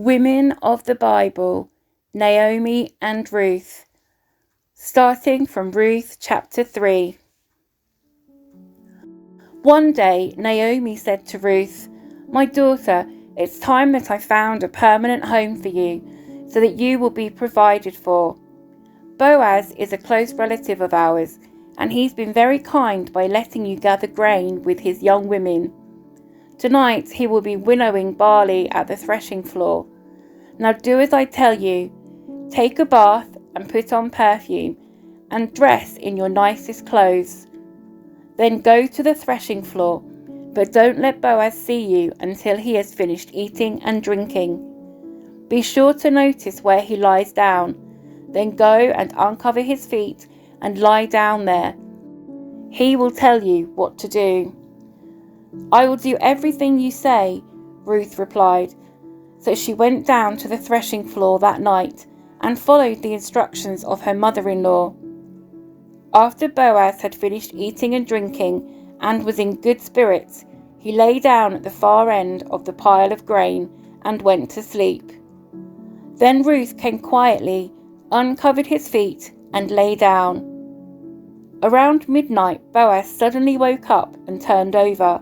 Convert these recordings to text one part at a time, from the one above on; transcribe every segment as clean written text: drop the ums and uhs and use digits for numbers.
Women of the Bible, Naomi and Ruth. Starting from Ruth chapter 3. One day Naomi said to Ruth, "My daughter, it's time that I found a permanent home for you, so that you will be provided for. Boaz is a close relative of ours, and he's been very kind by letting you gather grain with his young women. Tonight he will be winnowing barley at the threshing floor. Now do as I tell you. Take a bath and put on perfume, and dress in your nicest clothes. Then go to the threshing floor, but don't let Boaz see you until he has finished eating and drinking. Be sure to notice where he lies down. Then go and uncover his feet and lie down there. He will tell you what to do." "I will do everything you say," Ruth replied. So she went down to the threshing floor that night and followed the instructions of her mother-in-law. After Boaz had finished eating and drinking and was in good spirits, he lay down at the far end of the pile of grain and went to sleep. Then Ruth came quietly, uncovered his feet, and lay down. Around midnight, Boaz suddenly woke up and turned over.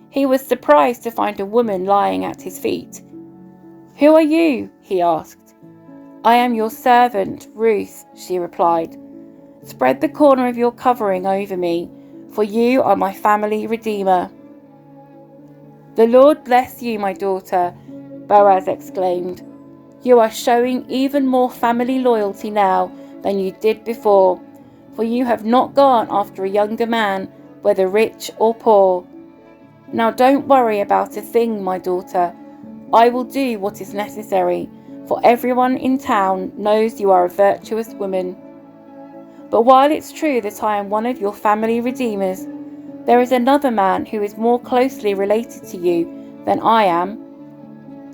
He was surprised to find a woman lying at his feet. "Who are you?" he asked. "I am your servant, Ruth," she replied. "Spread the corner of your covering over me, for you are my family redeemer." "The Lord bless you, my daughter," Boaz exclaimed. "You are showing even more family loyalty now than you did before, for you have not gone after a younger man, whether rich or poor. Now don't worry about a thing, my daughter. I will do what is necessary, for everyone in town knows you are a virtuous woman. But while it's true that I am one of your family redeemers, there is another man who is more closely related to you than I am.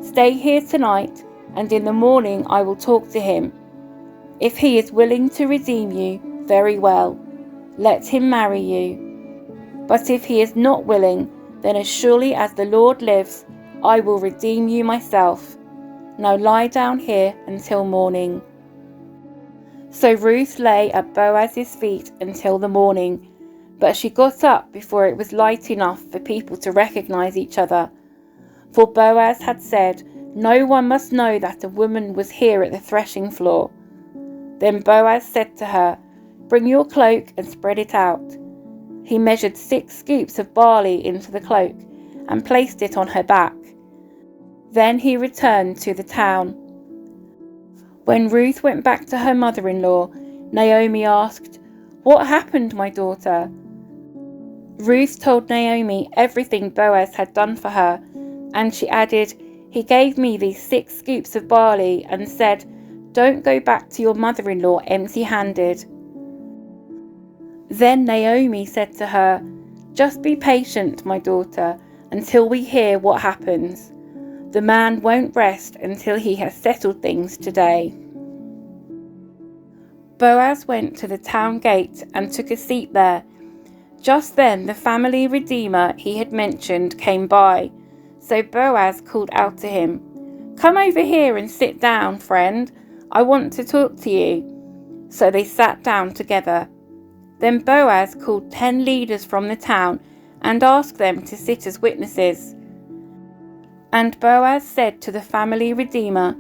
Stay here tonight, and in the morning I will talk to him. If he is willing to redeem you, very well. Let him marry you. But if he is not willing, then as surely as the Lord lives, I will redeem you myself. Now lie down here until morning." So Ruth lay at Boaz's feet until the morning, but she got up before it was light enough for people to recognize each other. For Boaz had said, "No one must know that a woman was here at the threshing floor." Then Boaz said to her, "Bring your cloak and spread it out." He measured 6 scoops of barley into the cloak and placed it on her back. Then he returned to the town. When Ruth went back to her mother-in-law, Naomi asked, "What happened, my daughter?" Ruth told Naomi everything Boaz had done for her, and she added, "He gave me these 6 scoops of barley and said, 'Don't go back to your mother-in-law empty-handed.'" Then Naomi said to her, "Just be patient, my daughter, until we hear what happens. The man won't rest until he has settled things today." Boaz went to the town gate and took a seat there. Just then the family redeemer he had mentioned came by, so Boaz called out to him, "Come over here and sit down, friend. I want to talk to you." So they sat down together. Then Boaz called 10 leaders from the town and asked them to sit as witnesses. And Boaz said to the family redeemer,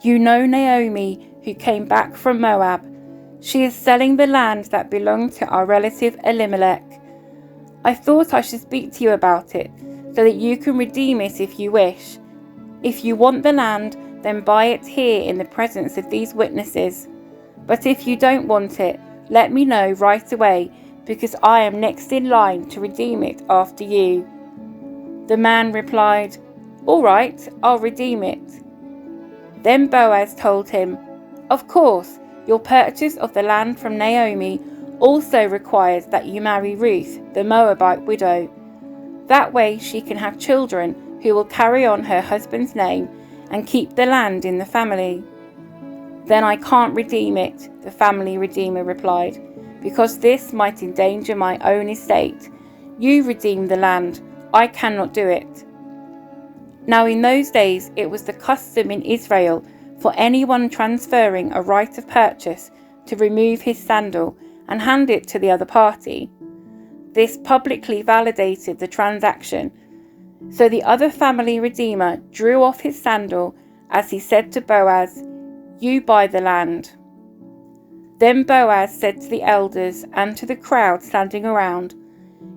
"You know Naomi, who came back from Moab. She is selling the land that belonged to our relative Elimelech. I thought I should speak to you about it, so that you can redeem it if you wish. If you want the land, then buy it here in the presence of these witnesses. But if you don't want it, let me know right away, because I am next in line to redeem it after you." The man replied, "All right, I'll redeem it." Then Boaz told him, "Of course, your purchase of the land from Naomi also requires that you marry Ruth, the Moabite widow. That way she can have children who will carry on her husband's name and keep the land in the family." "Then I can't redeem it," the family redeemer replied, "because this might endanger my own estate. You redeem the land. I cannot do it." Now in those days it was the custom in Israel for anyone transferring a right of purchase to remove his sandal and hand it to the other party. This publicly validated the transaction. So the other family redeemer drew off his sandal as he said to Boaz, "You buy the land." Then Boaz said to the elders and to the crowd standing around,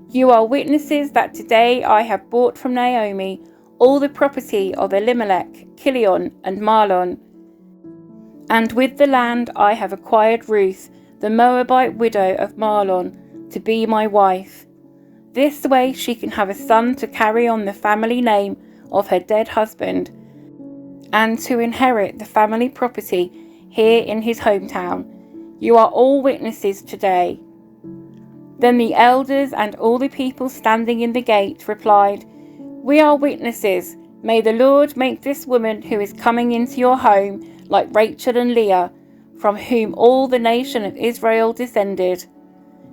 "You are witnesses that today I have bought from Naomi all the property of Elimelech, Kilion, and Mahlon. And with the land I have acquired Ruth, the Moabite widow of Mahlon, to be my wife. This way she can have a son to carry on the family name of her dead husband, and to inherit the family property here in his hometown. You are all witnesses today." Then the elders and all the people standing in the gate replied, "We are witnesses. May the Lord make this woman who is coming into your home like Rachel and Leah, from whom all the nation of Israel descended.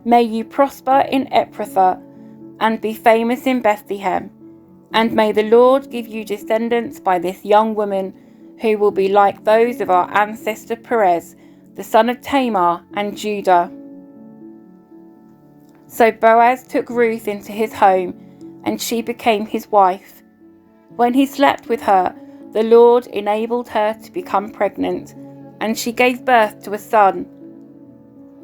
May you prosper in Ephrathah and be famous in Bethlehem. And may the Lord give you descendants by this young woman, who will be like those of our ancestor Perez, the son of Tamar, and Judah." So Boaz took Ruth into his home, and she became his wife. When he slept with her, the Lord enabled her to become pregnant, and she gave birth to a son.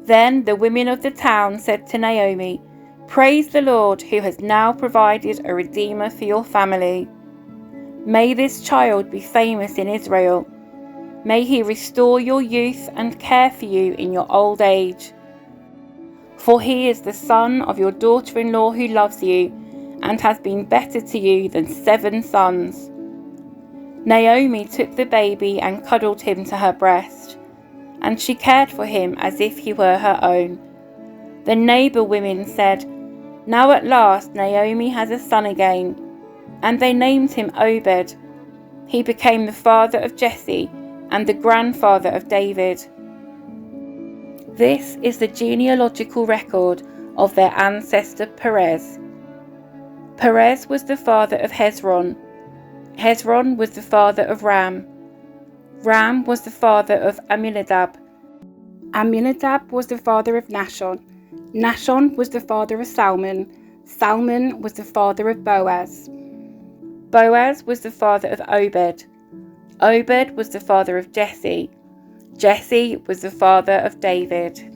Then the women of the town said to Naomi, "Praise the Lord, who has now provided a redeemer for your family. May this child be famous in Israel. May he restore your youth and care for you in your old age. For he is the son of your daughter-in-law who loves you, and has been better to you than 7 sons." Naomi took the baby and cuddled him to her breast, and she cared for him as if he were her own. The neighbour women said, "Now at last Naomi has a son again," and they named him Obed. He became the father of Jesse and the grandfather of David. This is the genealogical record of their ancestor Perez. Perez was the father of Hezron. Hezron was the father of Ram. Ram was the father of Amminadab. Amminadab was the father of Nahshon. Nahshon was the father of Salmon. Salmon was the father of Boaz. Boaz was the father of Obed. Obed was the father of Jesse. Jesse was the father of David.